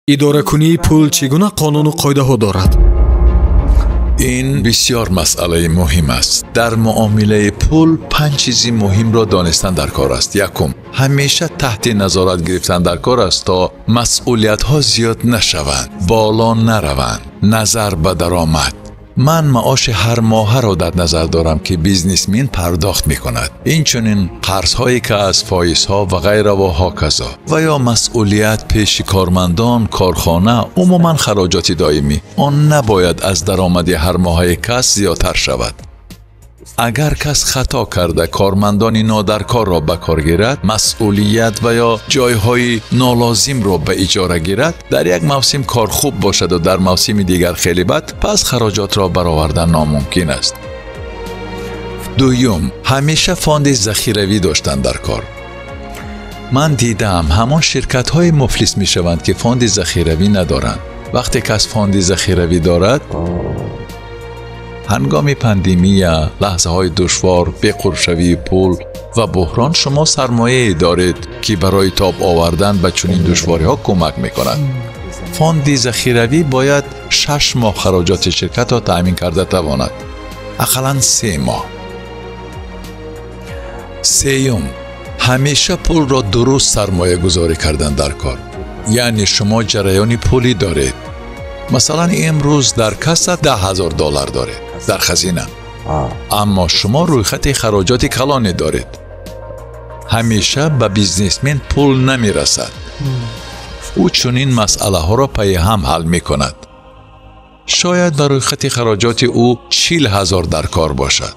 идоракунии пул чӣ гуна қонуну қоидаҳо дорад? ин бисёр масъалаи муҳим аст. дар муомилаи пул 5 чизи муҳимро донистан дар кор аст. якум, ҳамеша таҳти назорат гирифтан дар кор аст то масъулиятҳо зиёд нашаванд, боло нараванд. назар ба даромад. ман маоши ҳар моҳаро дар назар дорам ки бизнесмен пардохт мекунад. инчунин қарзҳои касб, фоизҳо ва ғайра ва ҳоказо ва ё масъулият пеши кормандон, корхона, умуман хароҷоти доимӣ. он набояд аз даромади ҳар моҳаи кас зиёдтар шавад. агар кас хато карда кормандони нодаркорро ба кор гирад, масъулият ва ё ҷойҳои нолозимро ба иҷора гирад, дар як мавсим кор хуб бошаду дар мавсими дигар хеле бад, пас хароҷотро баровардан номумкин аст. дуюм, ҳамеша фонди захиравӣ доштан дар кор. ман дидам ҳамон ширкатҳои муфлис мешаванд ки фонди захиравӣ надоранд. вақте кас фонди захиравӣ дорад, ҳангоми пандемия, лаҳзаҳои душвор, беқуршавии пул ва буҳрон шумо сармояе доред ки барои тоб овардан ба чунин душвориҳо кӯмак мекунад. фонди захиравӣ бояд 6 моҳ хароҷоти ширкатро таъмин карда тавонад. ақаллан 3 моҳ. сеюм, ҳамеша пулро дуруст сармоягузорӣ кардан дар кор. яъне шумо ҷараёни пулӣ доред. масалан имрӯз дар касса $10,000 доред дар хазина, аммо шумо рӯйхати хароҷоти калоне доред. ҳамеша ба бизнесмен пул намерасад. ӯ чунин масъалаҳоро пайи ҳам ҳал мекунад. шояд ба рӯйхати хароҷоти ӯ $40,000 дар кор бошад.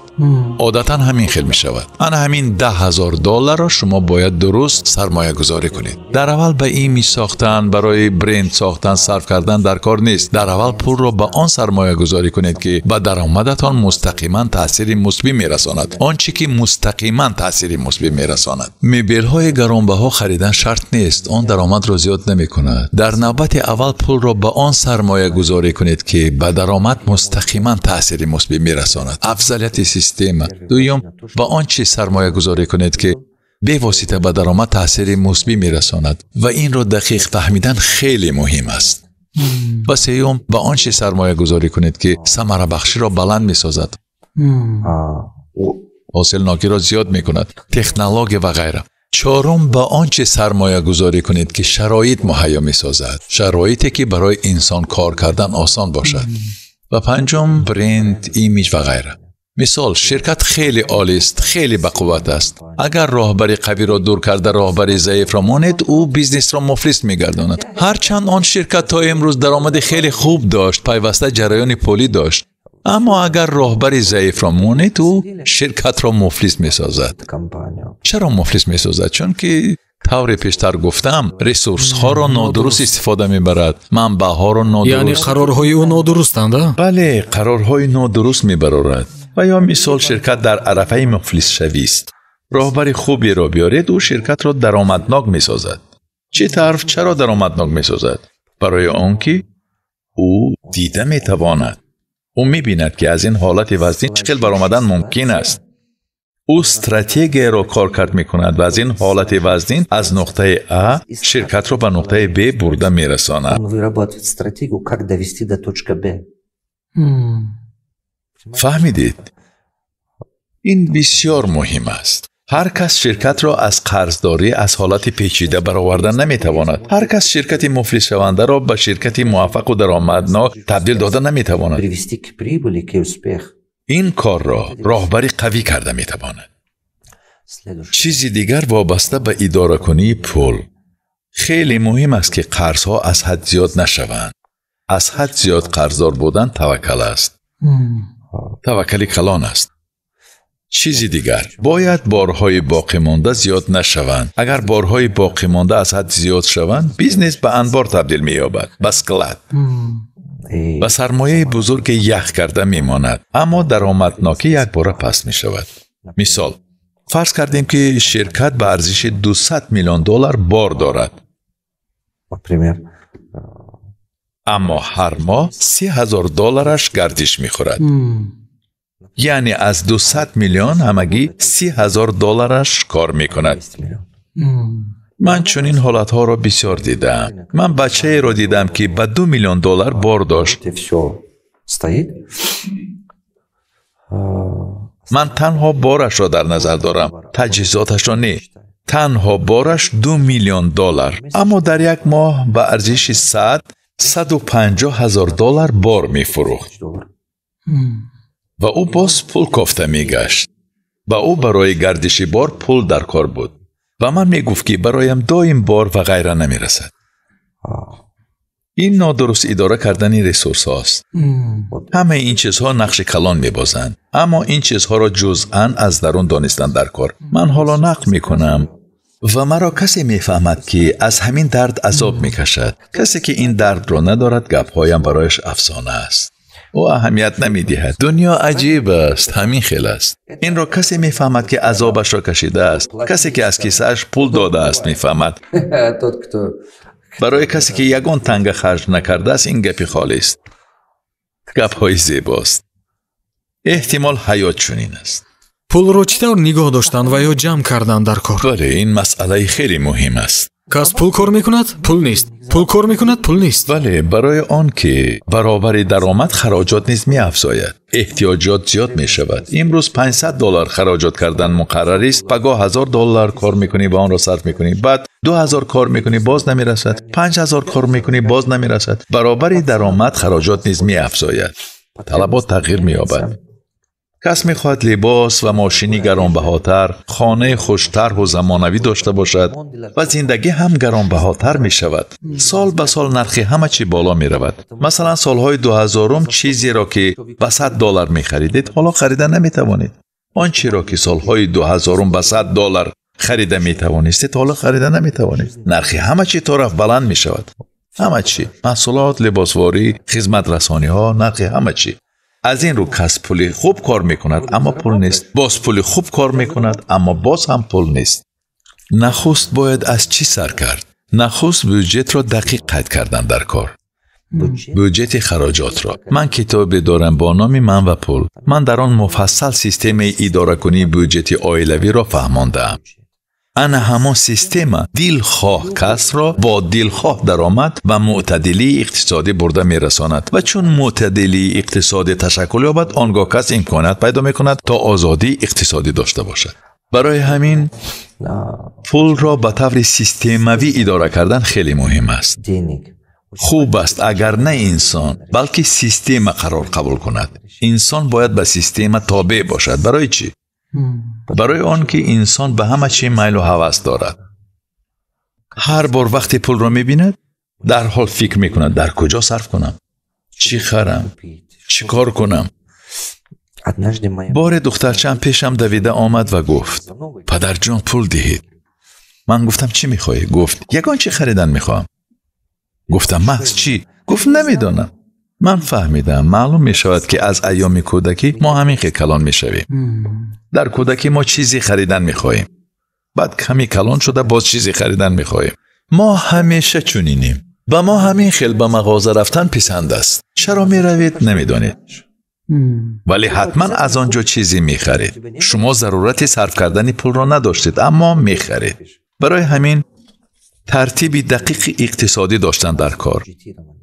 одатан ҳамин хел мешавад. ана ҳамин $10,000-ро шумо бояд дуруст сармоягузорӣ кунед. дар аввал ба имидж сохтан, барои бренд сохтан сарф кардан дар кор нест. дар аввал пулро ба он сармоягузорӣ кунед ки ба даромадатон мустақиман таъсири мусбӣ мерасонад. он чӣ ки мустақиман таъсири мусбӣ мерасонад. мебелҳои гаронбаҳо харидан шарт нест. он даромадро зиёд намекунад. дар навбати аввал пулро ба он сармоягузорӣ кунед ки ба даромад мустақиман таъсири мусбӣ мерасонад. афзалияти система. дуюм, ба он чиз сармоягузорӣ кунед ки бевосита ба даромад таъсири мусбӣ мерасонад ва инро дақиқ фаҳмидан хеле муҳим аст. ва сеюм, ба он чиз сармоягузорӣ кунед ки самарабахширо баланд месозад. ҳосилнокиро зиёд мекунад, технология ва ғайра. чорум, ба он чиз сармоягузорӣ кунед ки шароит муҳайё месозад. шароите ки барои инсон кор кардан осон бошад. ва панҷум, бренд, имидж ва ғайра. мисол, ширкат хеле олист, хеле бақувват аст. агар роҳбари қавиро дур карда роҳбари заифро монед, ӯ бизнесро муфлис мегардонад. ҳарчанд он ширкат то имрӯз даромади хеле хуб дошт, пайваста ҷараёни пулӣ дошт, аммо агар роҳбари заифро монед, ӯ ширкатро муфлис месозад. чаро муфлис месозад? чунки тавре пештар гуфтам, ресурсҳоро нодуруст истифода мебарад, манбаъҳоро нодуруст. яъне қарорҳои ӯ нодурустанд? бале, қарорҳои нодуруст мебарорад. ва ё мисол, ширкат дар арафаи муфлисшавист. роҳбари хуберо биёред, ӯ ширкатро даромаднок месозад. чӣ тарф чаро даромаднок месозад? барои он ки ӯ дида метавонад. ӯ мебинад ки аз ин ҳолати вазнин чӣ хел баромадан мумкин аст. ӯ стратегияро коркард мекунад ва аз ин ҳолати вазнин аз нуқтаи А ширкатро ба нуқтаи Б бурда мерасонад. фаҳмидед? ин бисёр муҳим аст. ҳар кас ширкатро аз қарздорӣ аз ҳолати печида баровардан наметавонад. ҳар кас ширкати муфлисшавандаро ба ширкати муваффақу даромаднок табдил дода наметавонад. ин корро роҳбари қавӣ карда метавонад. чизи дигар вобаста ба идоракунии пул. хеле муҳим аст ки қарзҳо аз ҳад зиёд нашаванд. аз ҳад зиёд қарздор будан таваккал аст. таваккали калон аст. чизи дигар, бояд борҳои боқимонда зиёд нашаванд. агар борҳои боқимонда аз ҳад зиёд шаванд, бизнес ба анбор табдил меёбад, ба склад. ба сармояи бузурге ях карда мемонад, аммо даромаднокӣ якбора паст мешавад. мисол, фарз кардем ки ширкат ба арзиши $200 миллион бор дорад. аммо ҳар моҳ $30,000 гардиш мехӯрад. яъне аз $200 миллион ҳамагӣ $30,000 кор мекунад. من چنین حالتها را بسیار دیدم. من بچه را دیدم که به $2 میلیون بار داشت. من تنها بارش را در نظر دارم، تجهیزاتش را نه. تنها بارش $2 میلیون، اما در یک ماه به ارزش $150,000 بار می فروخت و او باز پول کافته می گشت. و او برای گردش بار پول در کار بود و من می گفت که برایم دایم بار و غیره نمی رسد. این نادرست اداره کردن ریسورس هاست. همه این چیزها نقش کلان می بازند، اما این چیزها را جزءاً از درون دانستن در کار. من حالا نقل می کنم و مرا کسی می فهمد که از همین درد عذاب می کشد. کسی که این درد را ندارد گپ‌هایم برایش افسانه است. او اهمیت نمی دهد. دنیا عجیب است، همین خیل است. این را کسی می فهمد که عذابش را کشیده است. کسی که از کیسه‌اش پول داده است می فهمد. برای کسی که یگان تنگ خرج نکرده است این گپی خالی است. گپ‌های زیباست. احتمال حیات چنین است. пулро чӣ тавр нигоҳ доштанд ва ё ҷамъ карданд дар кор? بله، این مسئله خیلی مهم است. کس پول کار میکند پول نیست، پول کار میکند پول نیست. بله، برای آن که برابر درآمد خراجات نیز می افزاید. احتیاجات زیاد می شود. امروز $500 خراجات کردن مقرر است. پگاه $1,000 کار میکنی و آن را صرف میکنی. بعد 2,000 کار میکنی باز نمی رسد. 5,000 کار میکنی باز نمی رسد. برابر درآمد خراجات نیز می افزاید. طلبات تغییر می یابد. کس می‌خواهد لباس و ماشینی گرانبهاتر، خانه خوشتر و زمانوی داشته باشد و زندگی هم گرانبهاتر می شود. سال به سال نرخ همه چی بالا می رود. مثلا سالهای 2000 چیزی را که به $100 می خریدید حالا خریده نمی توانید. آنچه را که سالهای 2000 به $100 خریده می توانستید حالا خریده نمی توانید. نرخ همه چی طرف بلند می شود. همه چی، محصولات، لباسواری، خدمت رسانی ها، نرخ همه چی. از این رو کس پولی خوب کار میکند اما پول نیست. باز پولی خوب کار میکند اما باز هم پول نیست. نخست باید از چی سر کرد؟ نخست بودجت را دقیق قید کردن در کار. بودجت خراجات را. من کتابی دارم با نام من و پول. من در آن مفصل سیستم اداره کنی بودجت عائلوی را فهماندم. انا همان سیستم دلخواه کس را با دلخواه درآمد و معتدلی اقتصادی برده میرساند و چون معتدلی اقتصادی تشکل یابد آنگاه کس امکانات پیدا میکند تا آزادی اقتصادی داشته باشد. برای همین پول را به طور سیستموی اداره کردن خیلی مهم است. خوب است اگر نه انسان بلکه سیستم قرار قبول کند. انسان باید به سیستم تابع باشد. برای چی؟ برای آن که انسان به همه چی میل و هوس دارد. هر بار وقتی پول را می‌بیند در حال فکر می‌کند در کجا صرف کنم، چی خرم، چی کار کنم. بار دخترچم پیشم دویده آمد و گفت پدر جان پول دهید. من گفتم چی می‌خوای؟ گفت یگان چی خریدن می‌خوام. گفتم محض چی؟ گفت نمی‌دانم. من فهمیدم. معلوم می شود که از ایام کودکی ما همین کلان می شویم. در کودکی ما چیزی خریدن می خواهیم. بعد کمی کلان شده باز چیزی خریدن می خواهیم. ما همیشه چنینیم. و ما همین خیل به مغازه رفتن پسند است. چرا می روید نمیدانید. ولی حتما از آنجا چیزی می خرید. شما ضرورت صرف کردن پول را نداشتید اما می خرید. برای همین ترتیب دقیق اقتصادی داشتن در کار.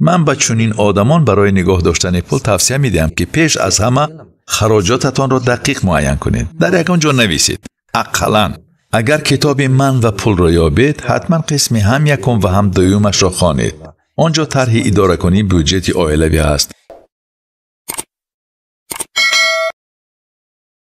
من به چنین آدمان برای نگاه داشتن پول توصیه میدم که پیش از همه خراجاتتان را دقیق معین کنید. در یکان جا نویسید. اقلاً اگر کتاب من و پول را یابید حتما قسم هم یکم و هم دویمش را خوانید. آنجا طرح اداره کنی بودجت عائلوی است